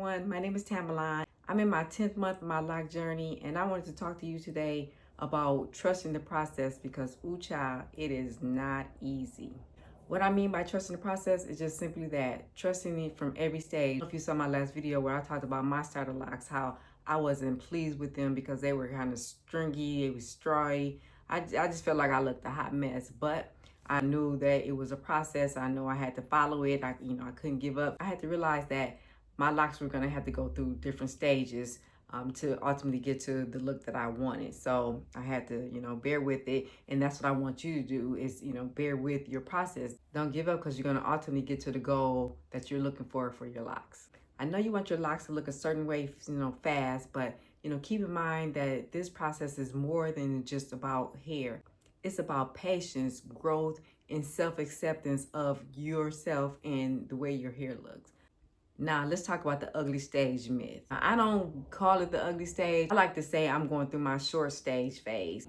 everyone, my name is Tamerline. I'm in my 10th month of my lock journey, and I wanted to talk to you today about trusting the process because, ooh child, it is not easy. What I mean by trusting the process is just simply that, trusting it from every stage. If you saw my last video where I talked about my starter locks, how I wasn't pleased with them because they were kind of stringy, they were strawy. I just felt like I looked a hot mess, but I knew that it was a process. I know I had to follow it. I couldn't give up. I had to realize that my locks were gonna have to go through different stages to ultimately get to the look that I wanted. So I had to, bear with it. And that's what I want you to do is, bear with your process. Don't give up because you're gonna ultimately get to the goal that you're looking for your locks. I know you want your locks to look a certain way, fast, but keep in mind that this process is more than just about hair. It's about patience, growth, and self-acceptance of yourself and the way your hair looks. Now, let's talk about the ugly stage myth. I don't call it the ugly stage. I like to say I'm going through my short stage phase.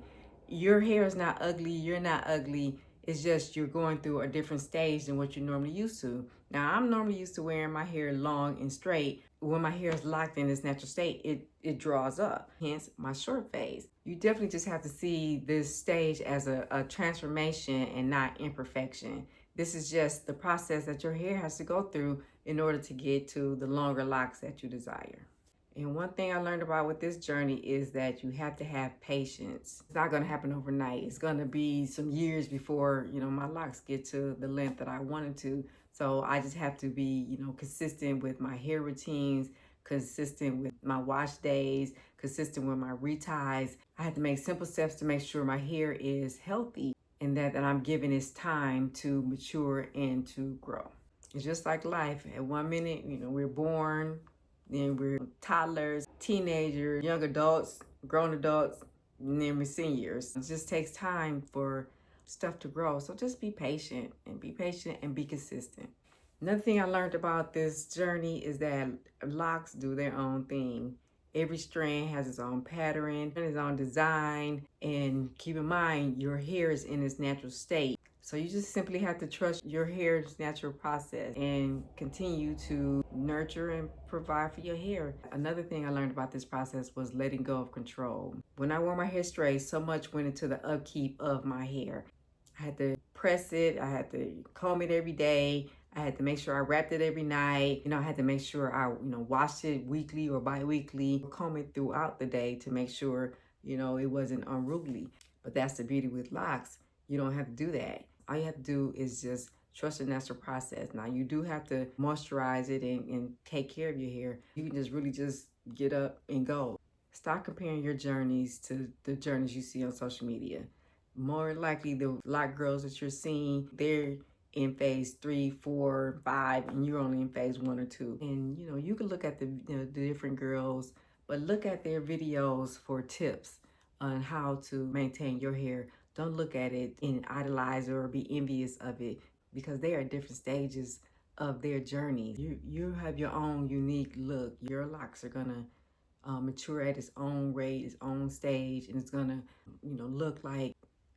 Your hair is not ugly. You're not ugly. It's just you're going through a different stage than what you're normally used to. Now, I'm normally used to wearing my hair long and straight. When my hair is locked in its natural state, it draws up, hence my short phase. You definitely just have to see this stage as a transformation and not imperfection. This is just the process that your hair has to go through in order to get to the longer locks that you desire. And one thing I learned about with this journey is that you have to have patience. It's not going to happen overnight. It's going to be some years before, my locks get to the length that I wanted to. So I just have to be, consistent with my hair routines, consistent with my wash days, consistent with my reties. I have to make simple steps to make sure my hair is healthy and that I'm giving it time to mature and to grow. It's just like life. At one minute, we're born, then we're toddlers, teenagers, young adults, grown adults, and then we're seniors. It just takes time for stuff to grow. So just be patient and be consistent. Another thing I learned about this journey is that locks do their own thing. Every strand has its own pattern, its own design, and keep in mind your hair is in its natural state. So you just simply have to trust your hair's natural process and continue to nurture and provide for your hair. Another thing I learned about this process was letting go of control. When I wore my hair straight, so much went into the upkeep of my hair. I had to press it, I had to comb it every day, I had to make sure I wrapped it every night. I had to make sure I, washed it weekly or bi-weekly, comb it throughout the day to make sure, it wasn't unruly. But that's the beauty with locks. You don't have to do that. All you have to do is just trust the natural process. Now, you do have to moisturize it and take care of your hair. You can just really just get up and go. Stop comparing your journeys to the journeys you see on social media. More likely, the lock girls that you're seeing, they're in phase 3, 4, 5, and you're only in phase 1 or 2. And you can look at the different girls, but look at their videos for tips on how to maintain your hair. Don't look at it and idolize or be envious of it because they are at different stages of their journey. You have your own unique look. Your locks are gonna mature at its own rate, its own stage, and it's gonna look like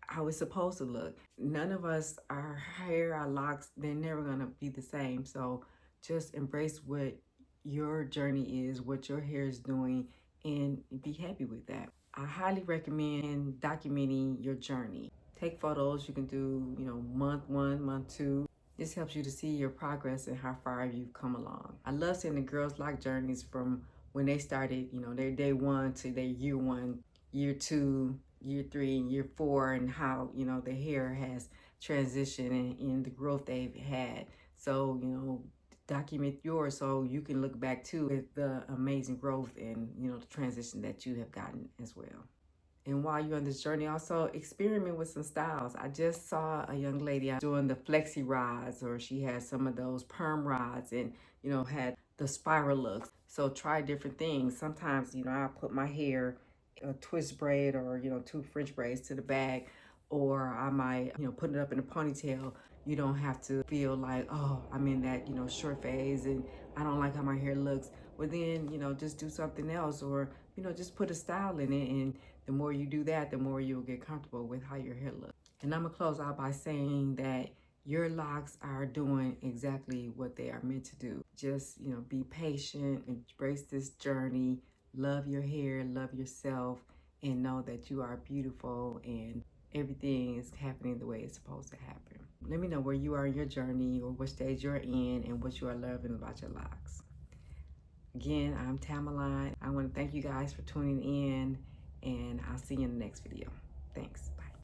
how it's supposed to look. None of us, our hair, our locks, they're never gonna be the same. So just embrace what your journey is, what your hair is doing, and be happy with that. I highly recommend documenting your journey. Take photos. You can do, month 1, month 2. This helps you to see your progress and how far you've come along. I love seeing the girls' lock journeys from when they started, their day 1 to their year 1, year 2, year 3, and year 4, and how, the hair has transitioned and the growth they've had. So, document yours so you can look back too at the amazing growth and the transition that you have gotten as well. And while you're on this journey, also experiment with some styles. I just saw a young lady doing the flexi rods, or she had some of those perm rods and had the spiral looks. So try different things. Sometimes I put my hair a twist braid or 2 French braids to the back, or I might put it up in a ponytail. You don't have to feel like, oh, I'm in that short phase and I don't like how my hair looks. Well then just do something else, or just put a style in it, and the more you do that, the more you'll get comfortable with how your hair looks. And I'm gonna close out by saying that Your locks are doing exactly what they are meant to do. Just, be patient, embrace this journey, love your hair, love yourself, and know that you are beautiful and everything is happening the way it's supposed to happen. Let me know where you are in your journey or what stage you're in and what you are loving about your locks. Again, I'm Tamerline. I want to thank you guys for tuning in, and I'll see you in the next video. Thanks.